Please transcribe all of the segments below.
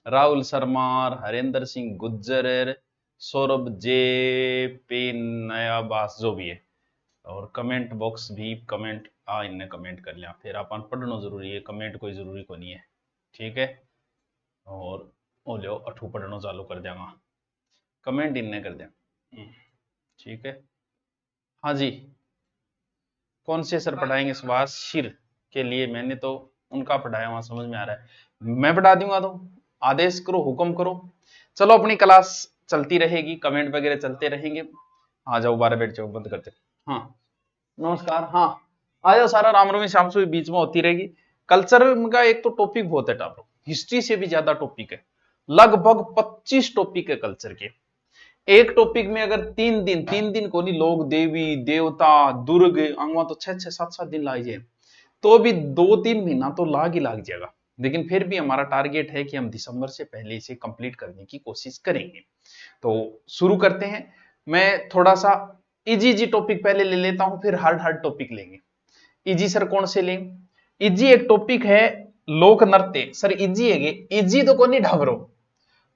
राहुल शर्मा, हरेंद्र सिंह गुज्जर, सौरभ जे पे, नयाबास, जो भी है। और कमेंट बॉक्स भी कमेंट इनने कमेंट कर लिया, फिर अपन पढ़ना जरूरी है, कमेंट कोई जरूरी को नहीं है। ठीक है। और ओ लो अठू पढ़ना चालू कर देगा, कमेंट इनने कर दिया। ठीक है। हाँ जी, कौन से सर पढ़ाएंगे सुभाष शिर के लिए? मैंने तो उनका पढ़ाया वहां, समझ में आ रहा है, मैं पढ़ा दूंगा। तो आदेश करो, हुक्म करो। चलो अपनी क्लास चलती रहेगी, कमेंट वगैरह चलते रहेंगे। आ जाओ, 12 बैठ जाओ, बंद करते। हाँ नमस्कार। हाँ आ जाओ, सारा राम रमी शाम से बीच में होती रहेगी। कल्चर का एक तो टॉपिक बहुत है टाप, हिस्ट्री से भी ज्यादा टॉपिक है, लगभग 25 टॉपिक है कल्चर के। एक टॉपिक में अगर 3 दिन को नहीं, लोग देवी देवता दुर्ग अंगवा तो 6-6 7-7 दिन लाग जाए, तो भी 2-3 महीना तो लाग ही लाग जाएगा। लेकिन फिर भी हमारा टारगेट है कि हम दिसंबर से पहले इसे कंप्लीट करने की कोशिश करेंगे। तो शुरू करते हैं। मैं थोड़ा सा इजी इजी टॉपिक पहले ले लेता हूं, फिर हार्ड हार्ड टॉपिक लेंगे। इजी सर कौन से लेंगे? इजी एक टॉपिक है लोक नृत्य। सर इजी है, इजी तो को नहीं ढाबरो,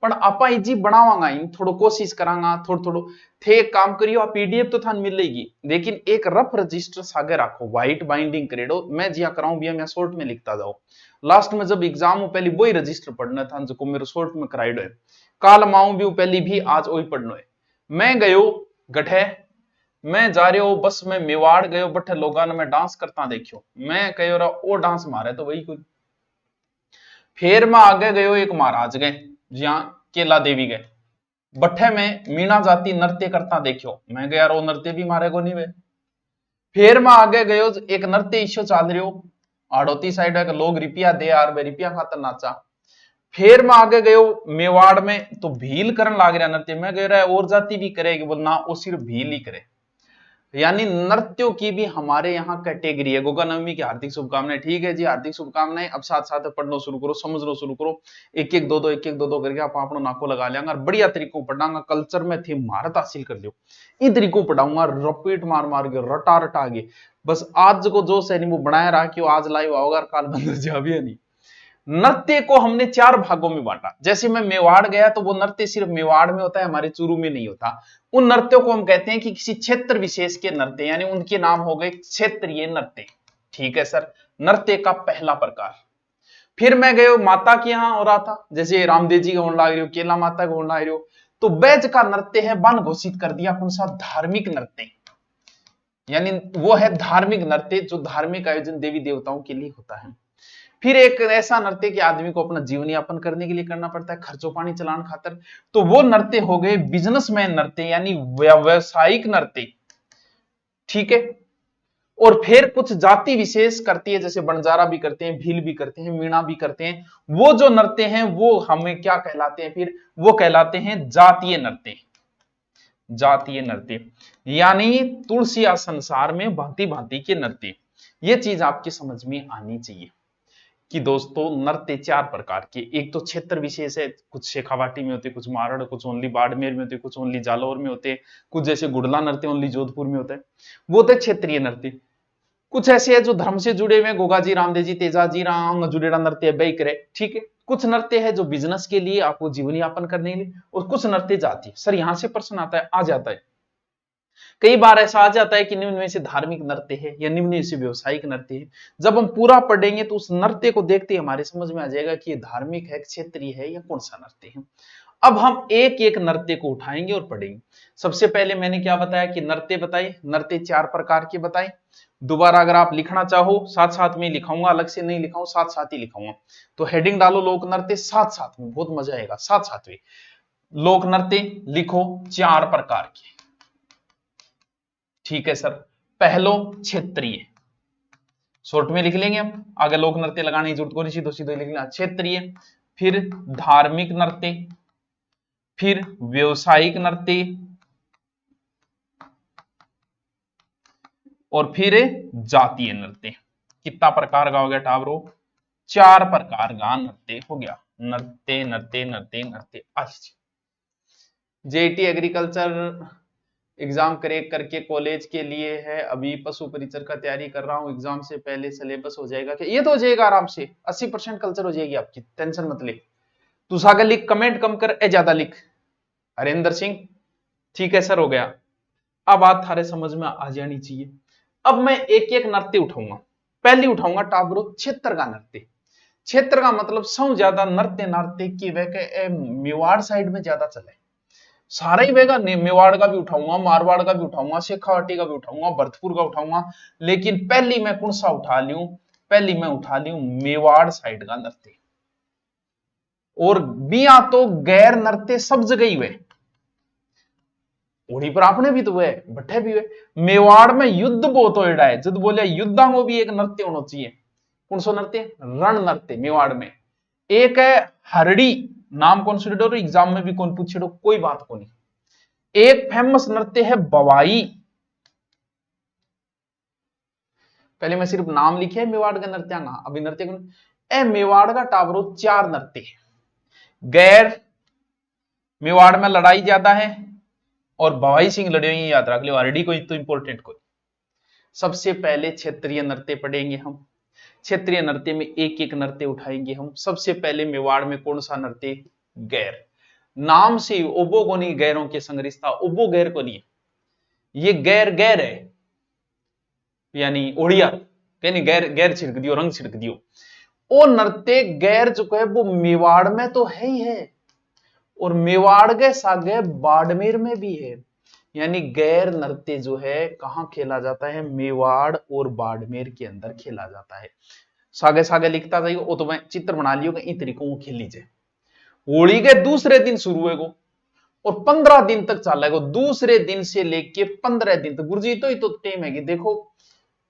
पण आपा इजी बनावांगा, इन थोड़ो कोशिश करांगा, थोड़ो थोड़ो थे। एक काम करियो, आप पीडीएफ तो थान मिलेगी, लेकिन एक रफ रजिस्टर सागे राखो, व्हाइट बाइंडिंग करेडो। मैं जिया कराऊं भी मैं शॉर्ट में लिखता जाओ, लास्ट में जब एग्जाम हो पहले वही रजिस्टर पढ़ना था जो मेरे शॉर्ट में कराइडो है। काल माऊ भी पहली भी आज वही पढ़नो है। मैं गयो गठे, मैं जा रहे हो बस में मेवाड़ गयो, बठे लोगा ने मैं डांस करता देखियो, मैं कहो रहा ओ डांस मारे तो वही कोई। फिर मैं आगे गयो एक महाराज गए, जहां केला देवी गए, बठे में मीणा जाति नृत्य करता देखियो, मैं गया रो नृत्य भी मारे को नहीं वे। फिर मैं आगे गयो एक नृत्य इश्यो चाल रही आड़ोती साइड है, लोग रिपिया दे यार, वे रिपिया खातर नाचा। फिर मैं आगे गयो मेवाड़ में, तो भील करन लाग रहा नृत्य, मैं कह रहा है और जाति भी करेगी, बोल ना वो सिर्फ भील ही करे। यानी नृत्यों की भी हमारे यहाँ कैटेगरी है। गोगा नवमी की हार्दिक शुभकामनाएं। ठीक है जी, हार्दिक शुभकामनाएं। अब साथ साथ पढ़ना शुरू करो, समझना शुरू करो, एक एक दो दो करके आप अपना नाको लगा लेंगे, और बढ़िया तरीकों पढ़ाऊंगा। कल्चर में थी महारत हासिल कर लियो, इन तरीकों पढ़ाऊंगा, रपीट मार मार के रटा रटा के। बस आज को जो सैनी वो बनाया रहा कि आज लाइव आओगा, काल बंद जा भी नहीं। नृत्य को हमने 4 भागों में बांटा। जैसे मैं मेवाड़ गया तो वो नृत्य सिर्फ मेवाड़ में होता है, हमारे चूरू में नहीं होता। उन नृत्यों को हम कहते हैं कि किसी क्षेत्र विशेष के नृत्य, यानी उनके नाम हो गए क्षेत्रीय नृत्य। ठीक है सर, नृत्य का पहला प्रकार। फिर मैं गयो माता के यहां हो रहा था, जैसे रामदेव जी का होने लग रही हो, केला माता का होने लग रही हो, तो बैज का नृत्य है बन घोषित कर दिया कौन सा? धार्मिक नृत्य। यानी वो है धार्मिक नृत्य जो धार्मिक आयोजन देवी देवताओं के लिए होता है। फिर एक ऐसा नृत्य कि आदमी को अपना जीवन यापन करने के लिए करना पड़ता है, खर्चो पानी चलाने खातर, तो वो नृत्य हो गए बिजनेसमैन नृत्य, यानी व्यवसायिक नृत्य। ठीक है। और फिर कुछ जाति विशेष करती है, जैसे बंजारा भी करते हैं, भील भी करते हैं, मीणा भी करते हैं। वो जो नृत्य हैं वो हमें क्या कहलाते हैं? फिर वो कहलाते हैं जातीय नृत्य। जातीय नृत्य यानी तुलसिया संसार में भांति भांति के नृत्य। ये चीज आपकी समझ में आनी चाहिए कि दोस्तों नृत्य 4 प्रकार के। एक तो क्षेत्र विशेष है, कुछ शेखावाटी में होते, कुछ मारड़, कुछ ओनली बाड़मेर में होते, कुछ ओनली जालौर में होते, कुछ जैसे गुड़ला नृत्य ओनली जोधपुर में होता है, वो होते क्षेत्रीय नृत्य। कुछ ऐसे है जो धर्म से जुड़े हुए, गोगा जी, रामदेव जी, तेजा जी, राम जुड़ेड़ा नृत्य बई करे। ठीक है। कुछ नृत्य है जो बिजनेस के लिए, आपको जीवन यापन करने के लिए, और कुछ नृत्य जाती है। सर यहां से प्रश्न आता है, आ जाता है कई बार ऐसा आ जाता है कि निम्न में से धार्मिक नृत्य है या निम्न में से व्यवसायिक नृत्य है। जब हम पूरा पढ़ेंगे तो उस नृत्य को देखते ही हमारे समझ में आ जाएगा कि ये धार्मिक है, क्षेत्रीय है, या कौन सा नृत्य है। अब हम एक एक नृत्य को उठाएंगे और पढ़ेंगे। सबसे पहले मैंने क्या बताया कि नृत्य बताए, नृत्य 4 प्रकार के बताए। दोबारा अगर आप लिखना चाहो साथ साथ में लिखाऊंगा, अलग से नहीं लिखाऊं, साथ साथ ही लिखाऊंगा। तो हेडिंग डालो लोक नृत्य, साथ साथ में, बहुत मजा आएगा साथ साथ में। लोक नृत्य लिखो 4 प्रकार के। ठीक है सर। पहलो क्षेत्रीय, शॉर्ट में लिख लेंगे हम, आगे लोक नृत्य लगाने की जरूरत को नहीं, सीधो सीधो लिख लेंगे क्षेत्रीय। फिर धार्मिक नृत्य, फिर व्यवसायिक नृत्य, और फिर जातीय नृत्य। कितना प्रकार का हो गया टावरो? 4 प्रकार का नृत्य हो गया। नृत्य नृत्य नृत्य नृत्य। जेईटी एग्रीकल्चर एग्जाम क्रैक करके कॉलेज के लिए है, अभी पशु परिचर का तैयारी कर रहा हूँ, एग्जाम से पहले सिलेबस हो जाएगा क्या? ये तो हो जाएगा आराम से, 80% कल्चर हो जाएगी आपकी, टेंशन मत ले। तू सागे लिख, कमेंट कम कर, ए ज्यादा लिख। हरेंद्र सिंह, ठीक है सर, हो गया। अब बात थारे समझ में आ जानी चाहिए। अब मैं एक एक नृत्य उठाऊंगा। पहली उठाऊंगा टाबरो क्षेत्र का नृत्य। क्षेत्र का मतलब सौ ज्यादा नृत्य नाट्य की वह के मेवाड़ साइड में ज्यादा चले, सारा ही वेगा। मेवाड़ का भी उठाऊंगा, मारवाड़ का भी उठाऊंगा, शेखावाटी का भी उठाऊंगा, भरतपुर का उठाऊंगा, लेकिन पहली मैं कौन सा उठा लूं? पहली मैं उठा लूं मेवाड़ साइड का नृत्य। और बिया तो गैर नृत्य सब जगह ही हुए, ओड़ी पर आपने भी तो हुए, भट्टे भी हुए। मेवाड़ में युद्ध बहुत हो रहा है, जब बोले युद्धा में भी एक नृत्य होना चाहिए। कौन सा नृत्य? रण नृत्य मेवाड़ में। एक है हरड़ी, नाम कौन सी एग्जाम में भी कौन पूछे, कोई बात को नहीं। एक फेमस नृत्य है बवाई। पहले मैं सिर्फ नाम लिखे मेवाड़ के नृत्यांगा, अभी नृत्य ए मेवाड़ का टावरो 4 नृत्य है। गैर मेवाड़ में लड़ाई ज्यादा है, और भवाई सिंह लड़े हुए याद रख लो, हरडी कोई तो इंपॉर्टेंट कोई। सबसे पहले क्षेत्रीय नृत्य पढ़ेंगे हम। क्षेत्रीय नृत्य में एक एक नृत्य उठाएंगे हम। सबसे पहले मेवाड़ में कौन सा नृत्य? गैर। नाम से ओबो को नहीं, गैरों के संग रिश्ता, ओबो गैर को नहीं, ये गैर गैर है, यानी ओडिया कहनी गैर, गैर छिड़क दियो, रंग छिड़क दियो। वो नृत्य गैर जो है वो मेवाड़ में तो है ही है, और मेवाड़ के सागे बाड़मेर में भी है। यानी गैर नृत्य जो है कहां खेला जाता है? मेवाड़ और बाड़मेर के अंदर खेला जाता है। सागे सागे लिखता जाइए, वो तो मैं चित्र बना लियो कि इन तरीकों को खेल लीजिए। होली के दूसरे दिन शुरू होएगा और 15 दिन तक चलेगा। दूसरे दिन से लेके 15 दिन तक। गुरुजी तो ही तो टेम है कि देखो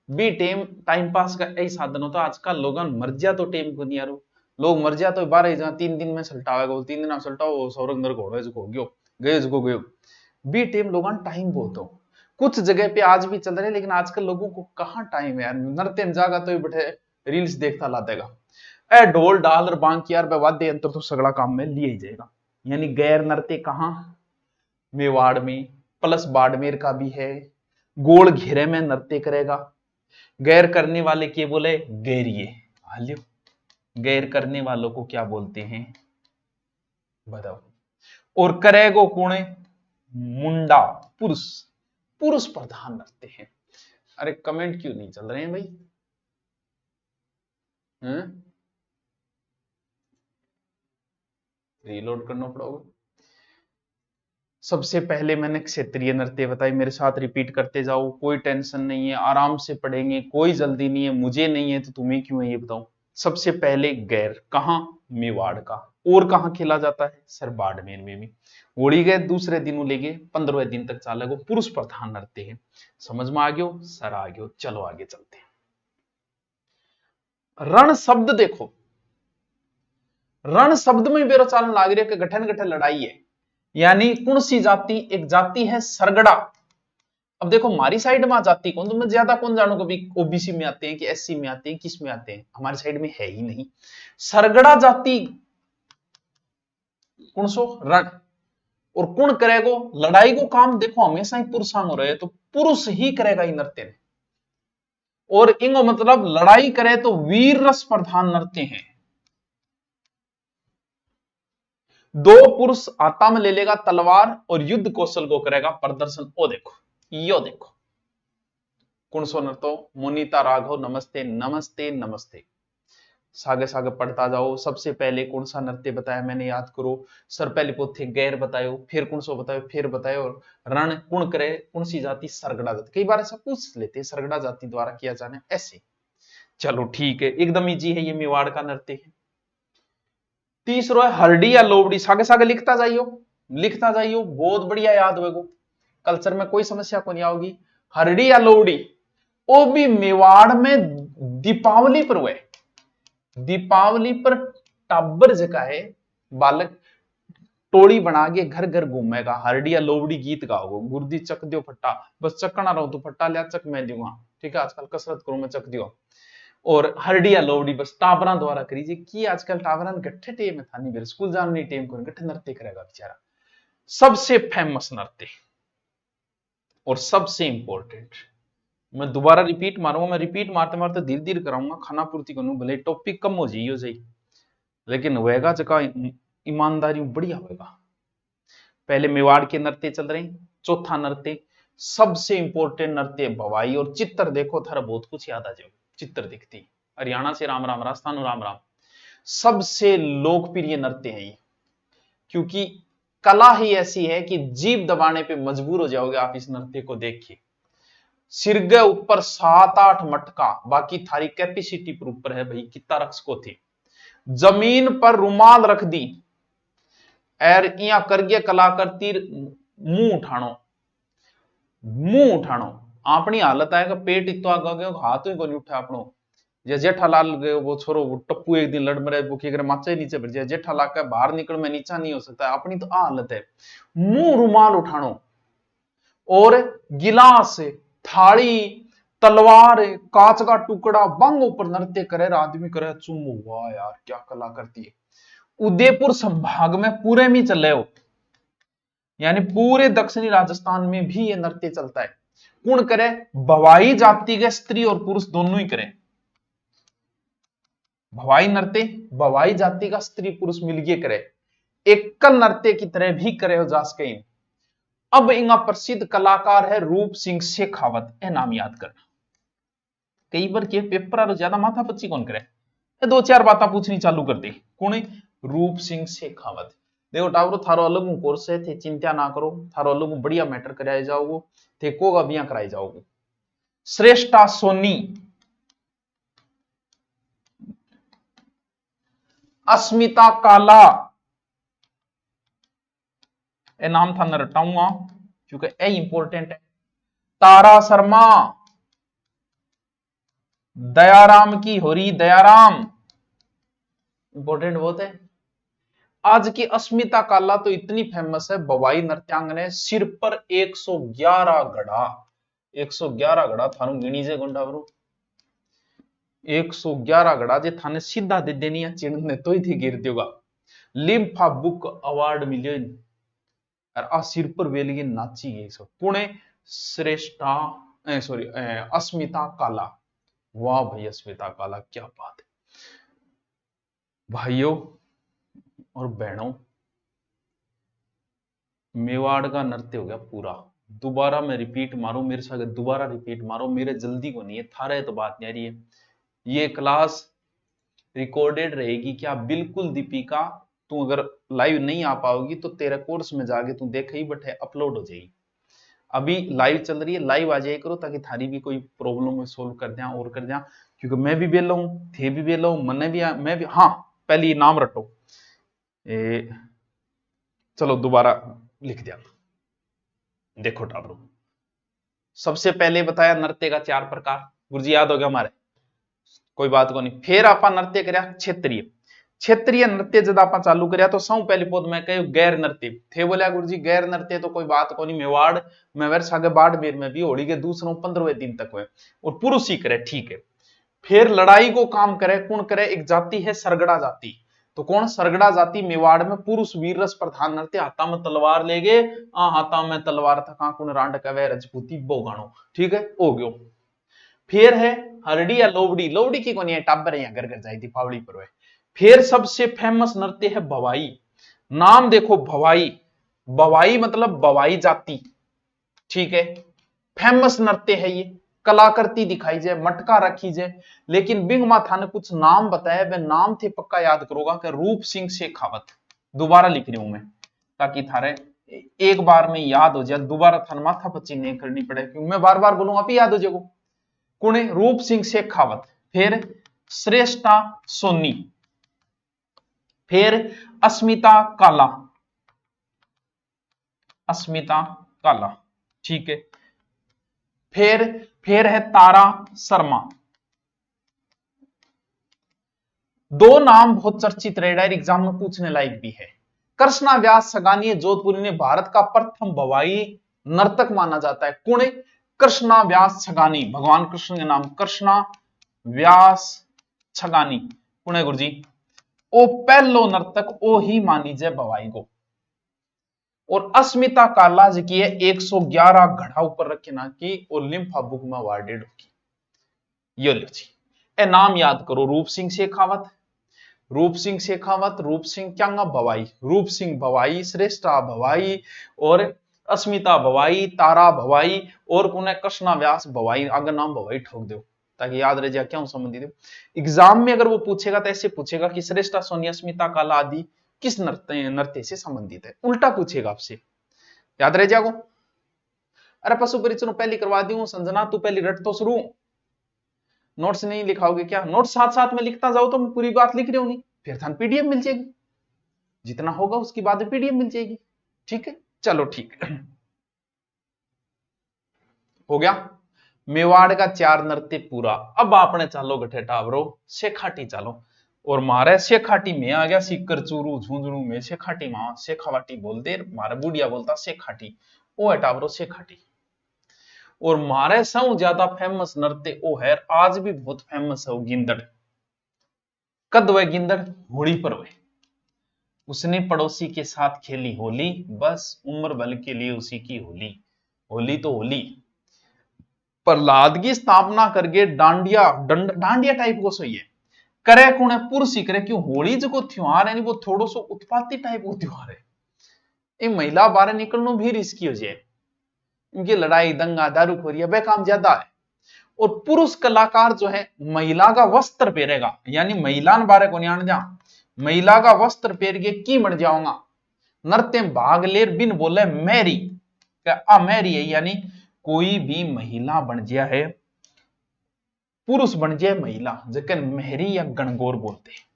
बी टेम टाइम पास का यही साधन होता। आजकल लोग मर जा तो टेम को नहीं यारो, लोग मर जा तो 12 जहां 3 दिन में सल्टावेगा, 3 दिन में सल्टाओ सौरंगर घोड़े जो गयो गए जो गयो। बी टेम लोगों टाइम बहुत हो, कुछ जगह पे आज भी चल रहे हैं, लेकिन आजकल लोगों को कहां टाइम है यार। नृत्य में जागा तो बैठे रील्स देखता ला देगा, ए ढोल डाल और बांकी यार वाद्य यंत्र तो सगड़ा काम में लिया ही जाएगा। यानी गैर नृत्य कहां? मेवाड़ में, प्लस बाड़मेर का भी है। गोल घेरे में नृत्य करेगा। गैर करने वाले के बोले गैरिये, हालियो गैर करने वालों को क्या बोलते हैं बताओ? और करेगो कुणे मुंडा, पुरुष, पुरुष प्रधान नृत्य है। अरे कमेंट क्यों नहीं चल रहे हैं भाई? रीलोड करना पड़ोगा। सबसे पहले मैंने क्षेत्रीय नृत्य बताई, मेरे साथ रिपीट करते जाओ, कोई टेंशन नहीं है, आराम से पढ़ेंगे, कोई जल्दी नहीं है। मुझे नहीं है तो तुम्हें क्यों है ये बताओ। सबसे पहले गैर, कहां? मेवाड़ का। और कहां खेला जाता है? सर बाड़मेर में भी। होली गए दूसरे दिन लेके 15वें दिन तक चालेगा, पुरुष प्रधान नृत्य है। समझ में आ गयो? सर आ गयो। चलो आगे चलते हैं। रण शब्द देखो, रण शब्द में बेरो चालन लाग रही है कि गठन गठन लड़ाई है। यानी कौन सी जाति? एक जाति है सरगड़ा। अब देखो हमारी साइड में जाति कौन, तो मैं ज्यादा कौन जानू कभी ओबीसी में आते हैं कि एससी में आते हैं, किस में आते हैं, हमारी साइड में है ही नहीं। सरगड़ा जाति कौन सो? रण। और कौन करेगो लड़ाई को काम? देखो हमेशा ही पुरुषां हो रहे, तो पुरुष ही करेगा इन नृत्य में। और इंगो मतलब लड़ाई करे तो वीर रस प्रधान नृत्य है। 2 पुरुष हाथा में ले लेगा तलवार और युद्ध कौशल को करेगा प्रदर्शन। ओ देखो, यो देखो कौन सो नृत्य? मोनिता राघव, नमस्ते नमस्ते नमस्ते। सागे सागे पढ़ता जाओ। सबसे पहले कौन सा नृत्य बताया मैंने, याद करो। सर पहले पोथे गैर बतायो, फिर कौन सो बतायो, फिर बतायो रण कौन करे, कौन सी जाति? सरगड़ा जाति। कई बार ऐसा पूछ लेते सरगड़ा जाति द्वारा किया जाने ऐसे। चलो ठीक है, एकदम इजी है, ये मेवाड़ का नृत्य है। तीसरा है हरडी या लोबड़ी। सागे सागे लिखता जाइयो, लिखता जाइयो, बहुत बढ़िया याद होगा। कल्चर में कोई समस्या को नहीं आओगी। हरडी या लोबड़ी, वो भी मेवाड़ में दीपावली पर हुए। दीपावली पर टाबर जगह है, बालक टोली बना के घर घर घूमेगा, हरडी या लोबड़ी गीत गाओगे। गुरुदी चक दियो फट्टा, बस चकना रहो तो फट्टा लिया चक मैं दूंगा, ठीक है। आजकल कसरत करो मैं चक दियो। और हरडी या लोबड़ी बस टाबरा द्वारा करीजिए कि आजकल टाबरा गट्ठे टेम था नहीं, मेरे स्कूल जाने नहीं टेम को गट्ठे नृत्य करेगा बेचारा। सबसे फेमस नृत्य और सबसे इंपॉर्टेंट, मैं दोबारा रिपीट मारूंगा। मैं रिपीट मारते मारते धीरे धीरे कराऊंगा, खाना पूर्ति करूंगा, भले टॉपिक कम हो जाइयो सही, लेकिन होएगा जगह ईमानदारी बढ़िया होगा। पहले मेवाड़ के नृत्य चल रहे हैं, चौथा नृत्य सबसे इंपॉर्टेंट नृत्य भवाई। और चित्र देखो थारा बहुत कुछ याद आ जाएगा, चित्र दिखती। हरियाणा से राम राम, राजस्थान राम राम, सबसे लोकप्रिय नृत्य है ये, क्योंकि कला ही ऐसी है कि जीभ दबाने पे मजबूर हो जाओगे आप इस नृत्य को देख के। सिर के ऊपर 7-8 मटका, बाकी थारी कैपेसिटी पर ऊपर है भाई, कितना रक्स को थी। जमीन पर रुमाल रख दी और इया करगे कलाकार तीर मुंह उठानो अपनी हालत आएगा, पेट इतो आगे गयो, हाथ ही को नहीं उठा अपनो। जे जेठालाल गयो वो छोरो, वो टप्पू एक दिन लड़ मरे, वो की माचा ही नीचे भर जाए, जेठालाल का बाहर निकल में नीचा नहीं हो सकता, अपनी तो हालत है। मुंह रुमाल उठानो और गिलास, थाली, तलवार, कांच का टुकड़ा बंग ऊपर नृत्य करे, आदमी करे चुम्मो। वाह यार क्या कला करती है। उदयपुर संभाग में पूरे में चले हो, यानी पूरे दक्षिणी राजस्थान में भी यह नृत्य चलता है। कौन करे? भवाई जाति के स्त्री और पुरुष दोनों ही करें भवाई नृत्य, भवाई जाति का स्त्री पुरुष मिलके करे, एकल नृत्य की तरह भी करे हो जास कहीं। अब इनका प्रसिद्ध कलाकार है रूप सिंह शेखावत, यह नाम याद करना। कई बार के पेपर ज्यादा माथा पच्ची कौन करे, 2-4 बातें पूछनी चालू कर दी। कौन है? रूप सिंह शेखावत। देखो टावरो थारो अलग कोर्स है, थे चिंता ना करो, थारो अलग बढ़िया मैटर कराए जाओगे, थे को अभियान कराए जाओगे। श्रेष्ठा सोनी, अस्मिता काला, ए नाम था न रटाऊंगा क्योंकि ए इंपॉर्टेंट है। तारा शर्मा, दयाराम की होरी, दयाराम इंपॉर्टेंट बहुत है। आज की अस्मिता काला तो इतनी फेमस है, भवाई नृत्यांगना, सिर पर 111 घड़ा, 111 घड़ा थानू गिनी जे गुंडा बरो, 111 घड़ा जे थाने सीधा दे देनी है चिड़ने तो ही थी गिर दियोगा। लिम्फा बुक अवार्ड मिलियो और आ सिर पर वेलिए नाची गई सब। पुणे श्रेष्ठा सॉरी अस्मिता काला, वाह भाई अस्मिता काला क्या बात है। भाइयों और बहनों, मेवाड़ का नृत्य हो गया पूरा। दोबारा मैं रिपीट मारूं, मेरे साथ दोबारा रिपीट मारो, मेरे जल्दी को नहीं है, थारे तो बात नहीं आ रही है। ये क्लास रिकॉर्डेड रहेगी क्या? बिल्कुल दीपिका, तू अगर लाइव नहीं आ पाओगी तो तेरे कोर्स में जाके तू देख ही बटे अपलोड हो जाएगी। अभी लाइव चल रही है, लाइव आ जाए करो ताकि थारी भी कोई प्रॉब्लम सोल्व कर दिया और कर दिया, क्योंकि मैं भी बेला हूं, थे भी बेला हूं, मने भी मैं भी। हाँ पहले नाम रटो, चलो दोबारा लिख दिया। देखो टाबरो, सबसे पहले बताया नृत्य का 4 प्रकार, गुरुजी याद हो गया हमारे, कोई बात को नहीं। फिर आप नृत्य करया क्षेत्रीय, क्षेत्रीय नृत्य जब आप चालू करया तो सब पहले पौध में कहो गैर नृत्य थे। बोलिया गुरुजी गैर नृत्य तो कोई बात को नहीं, मेवाड़ में वर्ष आगे बाड़मेर में भी होली के दूसरों 15वें दिन तक हुए और पुरुष ही करे, ठीक है। फिर लड़ाई को काम करे, कौन करे? एक जाति है सरगड़ा जाति, तो कौन? सरगड़ा जाति मेवाड़ में पुरुष वीर रस प्रधान नृत्य, हाथा में तलवार ले गए, हाथा में तलवार था कौन रांड कवे रजपूती बोगाणो, ठीक है हो गयो। फिर है हरडी या लोबड़ी, लोबड़ी की कौन है टाबर है घर घर जाई दीपावली पर। फिर सबसे फेमस नृत्य है भवाई, नाम देखो भवाई, भवाई मतलब भवाई जाति, ठीक है। फेमस नृत्य है ये, कलाकृति दिखाई जाए, मटका रखी जाए, लेकिन बिंग माथा ने कुछ नाम बताया, वे नाम थे पक्का याद करोगा कि रूप सिंह शेखावत। दोबारा लिख रही हूं मैं ताकि थारे एक बार में याद हो जाए, दोबारा थाने माथा पच्ची नहीं करनी पड़े, क्योंकि मैं बार बार बोलूंगा आप याद हो जाएगा। कौन है? रूप सिंह शेखावत। फिर श्रेष्ठा सोनी, फिर अस्मिता काला, अस्मिता काला, ठीक है। फिर है तारा शर्मा। दो नाम बहुत चर्चित रहे, एग्जाम में पूछने लायक भी है। कृष्णा व्यास सगानी जोधपुरी ने भारत का प्रथम भवाई नर्तक माना जाता है। कौन है? कृष्णा व्यास छगानी, भगवान कृष्ण के नाम कृष्णा व्यास छगानी। कौन है गुरुजी? ओ पहलो नर्तक ओ ही मानी जाए भवाई को। और अस्मिता काला जी की है 111 घड़ा ऊपर रखे ना की और लिम्फा बुक में अवार्डेड होगी। ये लो जी, ए नाम याद करो, रूप सिंह शेखावत, रूप सिंह शेखावत, रूप सिंह क्यांगा भवाई, रूप सिंह भवाई, श्रेष्ठा भवाई और अस्मिता भवाई, तारा भवाई और पुनः कृष्णा व्यास भवाई, अगर नाम भवाई ठोक दो ताकि याद रह जाए क्या संबंधित है। एग्जाम में अगर वो पूछेगा तो ऐसे पूछेगा कि श्रेष्ठा, सोनिया, अस्मिता, काला आदि किस नृत्य से संबंधित है, उल्टा पूछेगा आपसे, याद रह जाएगा। अरे पशु परिचय पहले करवा दी हूं संजना, तू पहले रट तो शुरू। नोट्स नहीं लिखाओगे क्या? नोट्स साथ साथ में लिखता जाओ तो मैं पूरी बात लिख रही हूं नहीं, फिर थान पीडीएफ मिल जाएगी, जितना होगा उसकी बाद में पीडीएफ मिल जाएगी। ठीक है, चलो ठीक हो गया। मेवाड़ का 4 नृत्य पूरा। अब आपने चालो गठे टावरो शेखाटी चालो, और मारे शेखाटी में आ गया सीकर चूरू झुंझुनू में शेखाटी मां शेखावाटी बोलते, मारे बुढ़िया बोलता शेखाटी, वो है टावरो शेखाटी। और मारे सब ज्यादा फेमस नृत्य वो है, आज भी बहुत फेमस है वो गिंदड़। कद वह गिंदड़? होली पर वह उसने पड़ोसी के साथ खेली होली, बस उम्र भर के लिए उसी की होली। होली तो होली, प्रहलाद की स्थापना करके डांडिया डांडिया टाइप को सही है करे कौन है? पुरुष ही करे, क्यों? होली जो त्योहार है वो थोड़ो सो उत्पाती टाइप को त्योहार है, ये महिला बाहर निकलना भी रिस्की हो जाए, इनकी लड़ाई दंगा दारूखोरी वह काम ज्यादा है। और पुरुष कलाकार जो है महिला का वस्त्र पहरेगा, यानी महिला बारे को ध्यान जा, महिला का वस्त्र पहन के की बन जाऊंगा, नृत्य भाग लेर बिन बोले मैरी, क्या मैरी है, यानी कोई भी महिला बन गया है, पुरुष बन जाए महिला, जगन मेहरी या गणगौर बोलते हैं।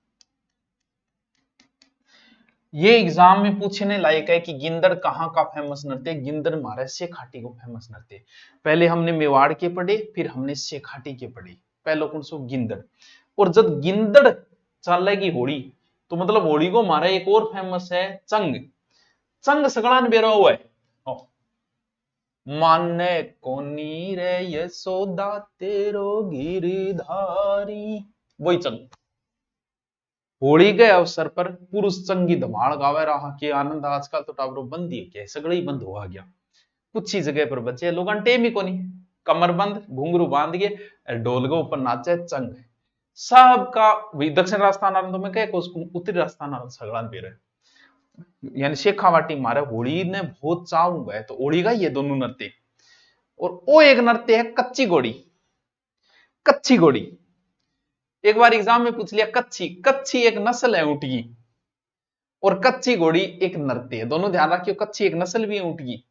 ये एग्जाम में पूछने लायक है कि गिंदड़ कहां का फेमस नृत्य? गिंदड़ महाराज शेखाटी को फेमस नृत्य। पहले हमने मेवाड़ के पढ़े, फिर हमने शेखाटी के पढ़े, पहले कौन सो गिंदड़। और जब गिंदड़ चलेगी होली, तो मतलब होली को मारा एक और फेमस है चंग। चंग सगड़ान बेरा हुआ है, माने कोनी रे यशोदा तेरो गिरधारी, वही चंग। होली के अवसर पर पुरुष चंगी धमाल गावे रहा के आनंद, आजकल तो टावरो बंद ही है, सगड़ा ही बंद हो गया, कुछ ही जगह पर बचे लोग टेम ही कोनी, कमर बंद घुंघरू बांध के ढोल के ऊपर नाचे चंग। सबका दक्षिण राजस्थान आनंद में कहे उत्तरी राजस्थान आनंद सगड़ान पे रहे, यानी शेखावाटी मारे होली ने बहुत चाव है, तो होली का ये दोनों नृत्य। और वो एक नृत्य है कच्ची घोड़ी। कच्ची घोड़ी एक बार एग्जाम में पूछ लिया, कच्ची, कच्ची एक नस्ल है ऊंट की, और कच्ची घोड़ी एक नृत्य है, दोनों ध्यान रखियो, कच्ची एक नस्ल भी है ऊंट की।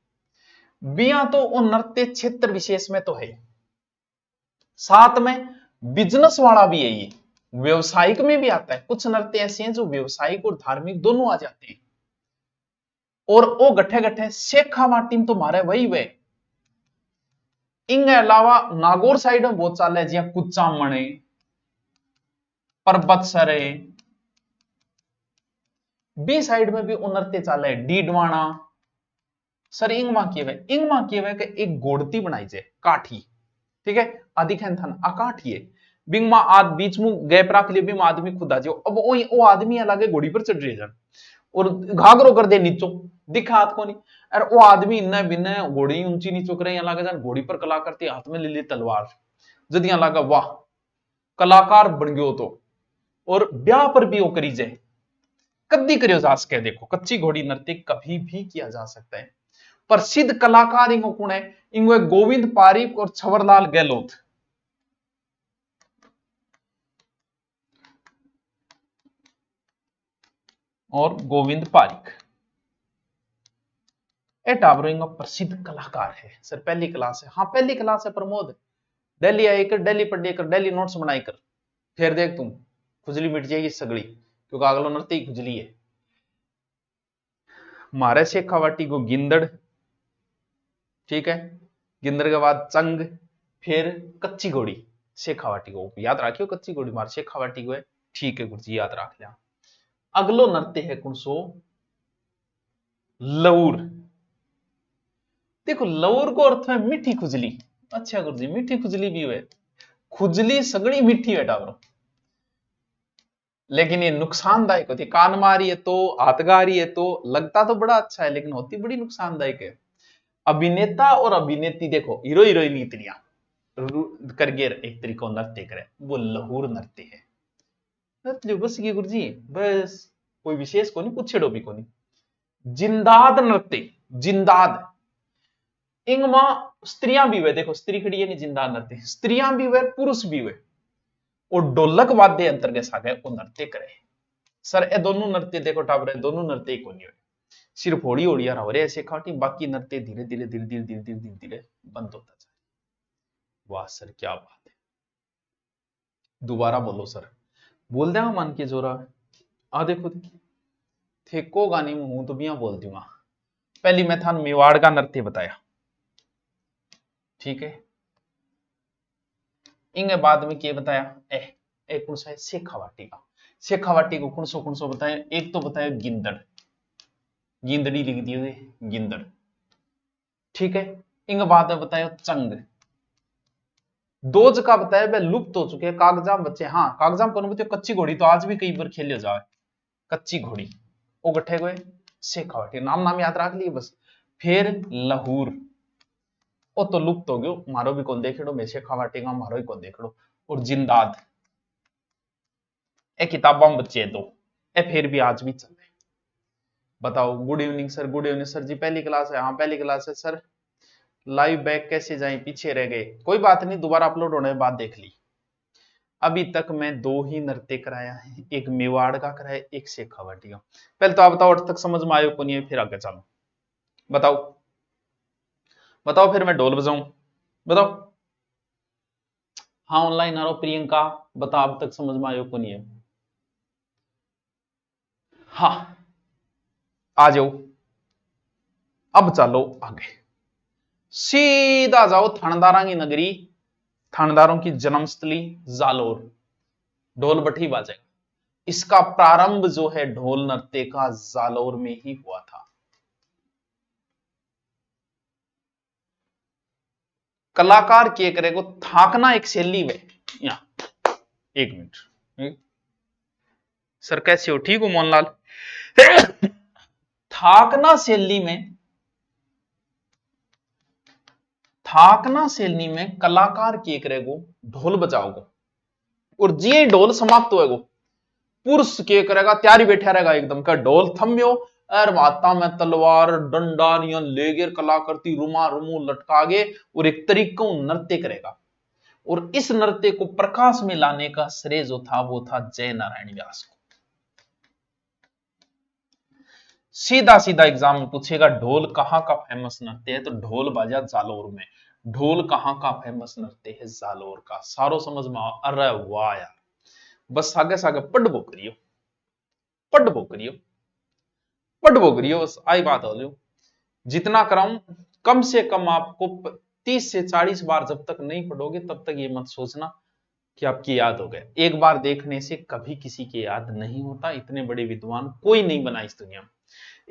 बिया तो वो नृत्य क्षेत्र विशेष में तो है, साथ में बिजनेस वाला भी है, ये व्यवसायिक में भी आता है। कुछ नृत्य ऐसे हैं जो व्यवसायिक और धार्मिक दोनों आ जाते हैं। और वो गठे गठे शेखावाटी तो मारे वही वे, इनके अलावा नागौर साइड में बहुत चाल है, जिया कुचामणे, पर्वत सरे, बी साइड में भी नृत्य चाल है, डीडवाना सर। इंगमा किए एक गोड़ती बनाई जाए काठी, ठीक है, अधिकन थन अकाठी है, बिंगमा आद बीच में गैप रख लिए, बिंग आदमी खुदा जो, अब वो आदमी अलग घोड़ी पर चढ़ रहे जन और घाघरो कर दे नीचो, दिखा हाथ को नहीं, अरे वो आदमी इन्ने बिन्ने घोड़ी ऊंची नीचो करे, यहाँ लगे जन घोड़ी पर कला करती, हाथ में ले ली तलवार, जद यहाँ लगा वाह कलाकार बन गयो तो। और ब्याह पर भी वो करी जाए, कद्दी करियो जा सके, देखो कच्ची घोड़ी नृत्य कभी भी किया जा सकता है। प्रसिद्ध कलाकार इंगो कौन है? इंगो गोविंद पारीक और छवरलाल गहलोत। और गोविंद पारीक ए टावरो इंगो प्रसिद्ध कलाकार है सर। पहली क्लास है, हाँ पहली क्लास है प्रमोद, दिल्ली आई कर, दिल्ली पढ़ कर, दिल्ली नोट्स बनाई कर, फिर देख तुम खुजली मिट जाएगी सगड़ी, क्योंकि अगला नृत्य ही खुजली है। मारे शेखावाटी को गिंदड़, ठीक है, गिंदड़ के बाद चंग, फिर कच्ची घोड़ी शेखावाटी को याद रखियो, कच्ची घोड़ी मार शेखावाटी को है, ठीक है गुरुजी याद रख लिया। अगलो नृत्य है कौन सो? लऊर। देखो लऊर को अर्थ है मीठी खुजली, अच्छा गुरुजी मीठी खुजली भी हुए, खुजली सगड़ी मीठी है टावरो, लेकिन ये नुकसानदायक होती है, कान मारी है तो हाथगारी है तो लगता तो बड़ा अच्छा है, लेकिन होती बड़ी नुकसानदायक है। अभिनेता और अभिनेत्री देखो हीरो हीरोइन इतनिया करके एक तरीको नृत्य करे, वो लहूर नृत्य है। रट लियो बस ये गुरुजी बस, कोई विशेष को नहीं पूछेड़ो भी को नहीं। जिंदाद नृत्य, जिंदाद इंगमा स्त्रियां भी हुए, देखो स्त्री खड़ी है नहीं, जिंदाद नृत्य स्त्रियां भी हुए पुरुष भी हुए, और ढोलक वाद्य यंत्र के साथ वो नृत्य करे। सर ये दोनों नृत्य देखो टाबर, दोनों नृत्य को नहीं हुए, सिर्फ होड़ी होड़िया हो रहे ऐसे खाटी, बाकी नृत्य धीरे धीरे धीरे धीरे धीरे धीरे धीरे धीरे बंद होता जाए। वाह सर क्या बात है, दोबारा बोलो सर, बोल देगा मान के जोरा। आ देखो थेको गानी में हूं तो भी बोल दूंगा। पहली मैं था मेवाड़ का नृत्य बताया, ठीक है, इंगे बाद में क्या बताया, एक कौन सा है शेखावाटी का, शेखावाटी को कौन सो बताया, एक तो बताया गिंदड़, गिंदड़ी लिख दी हुई गिंदड़, ठीक है, इंगे बाद में बताया चंग, दोज का बताया वह लुप्त हो चुके हैं, कागजाम बच्चे, हाँ कागजाम कौन बताया, कच्ची घोड़ी तो आज भी कई बार खेले जाए, कच्ची घोड़ी वो गठे गए शेखावाटी, नाम नाम याद रख लिए बस। फिर लहूर वो तो लुप्त हो गयो, मारो भी कौन देखेड़ो, मैं शेखावाटी का मारो ही कौन देखेड़ो। और जिंदाद ए किताबा में बच्चे दो, ए फिर भी आज भी चल रहे। बताओ, good evening sir, good evening sir ji, पहली क्लास है, हाँ पहली क्लास है सर, लाइव बैक कैसे जाए, पीछे रह गए, कोई बात नहीं, दोबारा अपलोड होने के बाद देख ली। अभी तक मैं दो ही नृत्य कराया है, एक मेवाड़ का कराया, एक शेखावाटी का। पहले तो आप बताओ तक समझ में आयो को नहीं है, फिर आगे चलो बताओ, बताओ फिर मैं ढोल बजाऊं, बताओ। हाँ ऑनलाइन आ रहा प्रियंका, बताओ अब तक समझ में आयो को नहीं है। हाँ आ जाओ, अब चलो आगे, सीधा जाओ थानेदारा की नगरी, थानेदारों की जन्मस्थली जालोर, ढोल बठी बाजेगा। इसका प्रारंभ जो है ढोल नृत्य का जालोर में ही हुआ था। कलाकार के करेगो थाकना एक शैली में, यहां एक मिनट सर कैसे हो, ठीक हो मोहनलाल। थाकना शैली में, थाकना शैली में कलाकार के करेगो ढोल बजाओगो, और जी ढोल समाप्त होएगो, पुरुष के करेगा तैयारी बैठा रहेगा एकदम का, ढोल थम्यो और माता में तलवार डंडा नियन ले गिर कला करती रुमा रुमू लटकागे, और एक तरीकों नृत्य करेगा। और इस नृत्य को प्रकाश में लाने का श्रेय जो था वो था जय नारायण व्यास को। सीधा सीधा एग्जाम में पूछेगा ढोल कहां का फेमस नृत्य है, तो ढोल बाजा जालोर में। ढोल कहां का फेमस नृत्य है, जालोर का। सारो समझ में आओ, अरे वाह यार, बस आगे सागे पढ़बो करियो, पढ़बो करियो, पढ़बो करियो, बस आई बात हो लियो। जितना कराऊं कम से कम आपको 30 से 40 बार जब तक नहीं पढ़ोगे तब तक ये मत सोचना कि आपकी याद हो गया। एक बार देखने से कभी किसी की याद नहीं होता, इतने बड़े विद्वान कोई नहीं बना इस दुनिया में।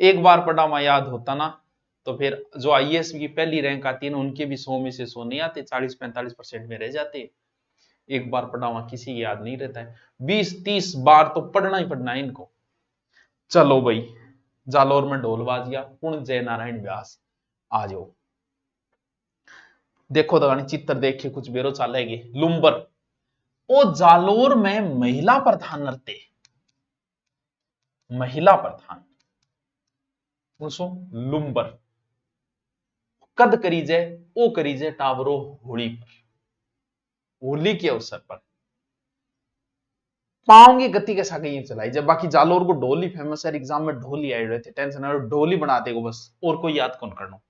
एक बार पढ़ा हुआ याद होता ना, तो फिर जो आईएएस की पहली रैंक आती है ना, उनके भी 100 में से 100 नहीं आते, 40-45% में रह जाते। एक बार पढ़ा हुआ किसी की याद नहीं रहता है, 20-30 बार तो पढ़ना ही पढ़ना है इनको। चलो भाई, जालोर में ढोल बाज गया, पूर्ण जय नारायण व्यास, आ जाओ। देखो तो चित्र देख के कुछ बेरो चालेगी। लुम्बर, ओ जालोर में महिला प्रधान नृत्य, महिला प्रधान पूछो लुम्बर, कद करी जाए ओ करी जाए टावरो होली पर, होली के अवसर पर पांव की गति के साथ ये चलाई जाए। बाकी जालोर को ढोल ही फेमस है, एग्जाम में ढोल ही आए रहे थे, टेंशन है ढोल ही बनाते को बस, और कोई याद कौन करना।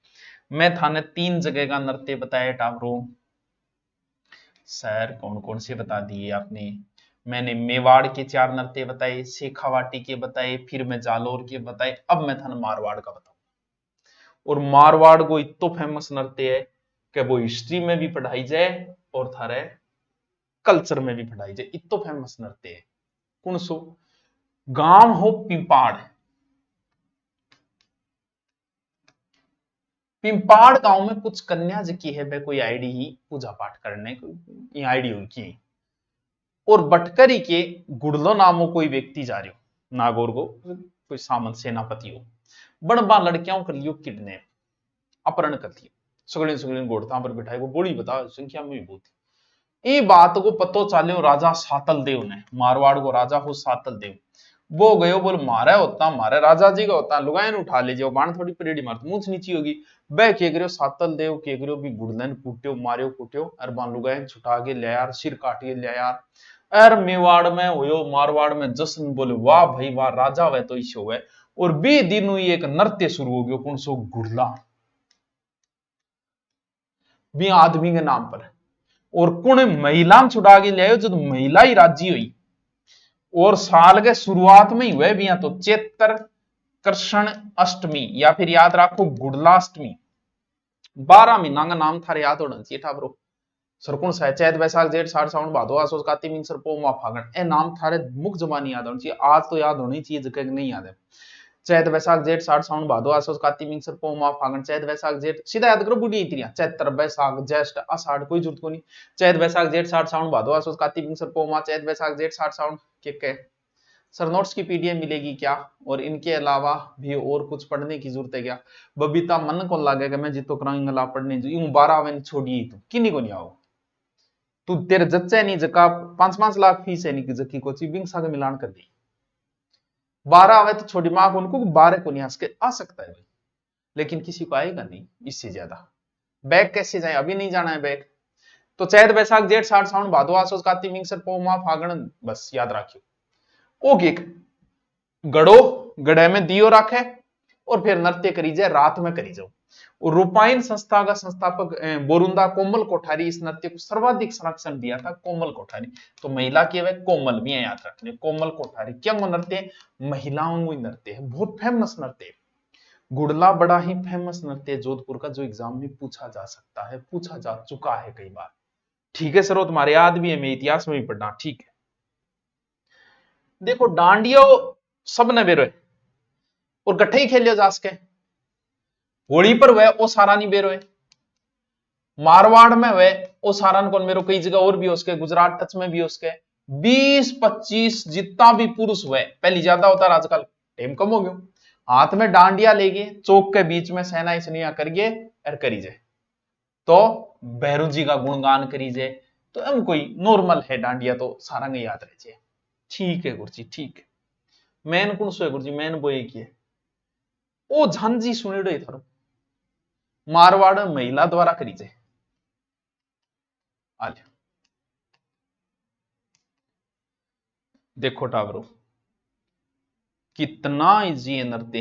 मैं थाने 3 जगह का नृत्य बताया टावरो, सर कौन कौन से बता दिए आपने। मैंने मेवाड़ के 4 नृत्य बताए, शेखावाटी के बताए, फिर मैं जालोर के बताए, अब मैं थाने मारवाड़ का बताऊं। और मारवाड़ को इतो फेमस नृत्य है कि वो हिस्ट्री में भी पढ़ाई जाए और थारे कल्चर में भी पढ़ाई जाए, इतो फेमस नृत्य है। कौन सो गांव हो पिंपाड़, पिंपाड़ गांव में कुछ कन्या जी की है वे कोई आईडी ही पूजा पाठ करने को आईडी उनकी। और बटकरी के गुड़लो नामो कोई व्यक्ति जा रहे हो नागौर को, कोई सामंत सेनापति हो, बड़बा लड़कियों कर लियो किडनैप, अपहरण कर लियो, सगड़े सगड़े गोड़ता पर बिठाए, वो गोली बता संख्या में भी बहुत थी। ये बात को पतो चाल्यो राजा सातल देव ने, मारवाड़ को राजा हो सातल देव, वो गयो बोल मारे होता, मारे राजा जी का होता, लुगाइन उठा लीजिए, बाण थोड़ी परेडी मार मूछ नीची होगी। बह के करियो सातल देव के करियो भी गुड़लन कूट्यो मारियो कूट्यो, और बाण लुगाइन छुटा के ले यार, सिर काट के ले यार। अर मेवाड़ में होयो, मारवाड़ में जश्न, बोले वाह भाई वाह, राजा वे तो इसे हुए। और बे दिन हुई एक नृत्य शुरू हो गयो, कौन सो गुड़ला, भी आदमी के नाम पर। और कुण महिला छुड़ा के ले आयो, जब महिला ही राजी हुई, और साल के शुरुआत में ही हुए भी तो चैत्र कृष्ण अष्टमी, या फिर याद रखो गुड़लाष्टमी, 12 महीना का नाम थारे याद होना चाहिए ठाबरो। सरकुण सा चैत वैशाख जेठ साठ सावन भादो आसोस कार्तिक मिंग सरपो मा फागण, ए नाम थारे मुख जबानी याद होना चाहिए। आज तो याद होनी चाहिए, जगह नहीं याद है। चैत वैशाख जेठ साठ सावन भादो आसोस कार्तिक मिंग सरपो मा फागण, चैत वैशाख जेठ, सीधा याद करो बुढ़ी इतनी, चैत्र वैशाख ज्येष्ठ आषाढ़, कोई जरूरत को नहीं। चैत वैशाख जेठ साठ सावन भादो आसोस कार्तिक मिंग सरपो मा, चैत वैशाख जेठ साठ सावन के सर नोट्स की पीडीएफ मिलेगी क्या, और इनके अलावा भी और कुछ पढ़ने की जरूरत है क्या? बबीता मन को लगेगा मैं जितो कराऊंगा पढ़ने, यूं 12 मैंने छोड़ी तो किन्हीं को नहीं आओ, तू तेरे जच्चे नहीं जका 5-5 लाख फीस है नहीं जकी को बिंग सागे मिलान कर दी, 12 आवे तो छोटी मां को, उनको 12 को नहीं हंस के आ सकता है भाई, लेकिन किसी को आएगा नहीं इससे ज्यादा। बैग कैसे जाए, अभी नहीं जाना है बैग। तो चैत वैशाख जेठ साठ सावन भादो आसोस कार्तिक मिंग सर पो मा फागण, बस याद रखियो। ओके, गड़ो, गड़े में दियो रखे, और फिर नृत्य करी जाए, रात में करी जाओ। और रूपायन संस्था का संस्थापक बोरुंदा कोमल कोठारी इस नृत्य को सर्वाधिक संरक्षण दिया था, कोमल कोठारी। तो महिला की वह कोमल भी है याद रखने, कोमल कोठारी क्या वो नृत्य, महिलाओं को नृत्य है, बहुत फेमस नृत्य है। गुड़ला बड़ा ही फेमस नृत्य है जोधपुर का, जो एग्जाम में पूछा जा सकता है, पूछा जा चुका है कई बार। ठीक है सर, वो तुम्हारे याद भी है, मैं इतिहास में भी पढ़ना। ठीक है, देखो डांडियो सब ने बेरो है, और गठे ही खेलियो जा सके, होली पर वह ओ सारा नहीं बेरो है, मारवाड़ में वह ओ सारा कौन मेरो, कई जगह और भी हो सके, गुजरात टच में भी हो सके। 20-25 जितना भी पुरुष हुए, पहले ज्यादा होता है आजकल टाइम कम हो गयो, हाथ में डांडिया लेके चौक के बीच में सहना सनिया करिए और करीजे, तो भैरू जी का गुणगान करीजे, तो हम कोई नॉर्मल है डांडिया, तो सारा नहीं याद रहे। ठीक है गुरुजी, ठीक है। मैन कौन सो है गुरुजी, मैन वो एक ही है, ओ झांझी सुनेड़ो थारो, मारवाड़ महिला द्वारा करीजे। आलिया देखो टावरो, कितना इजी है नृत्य,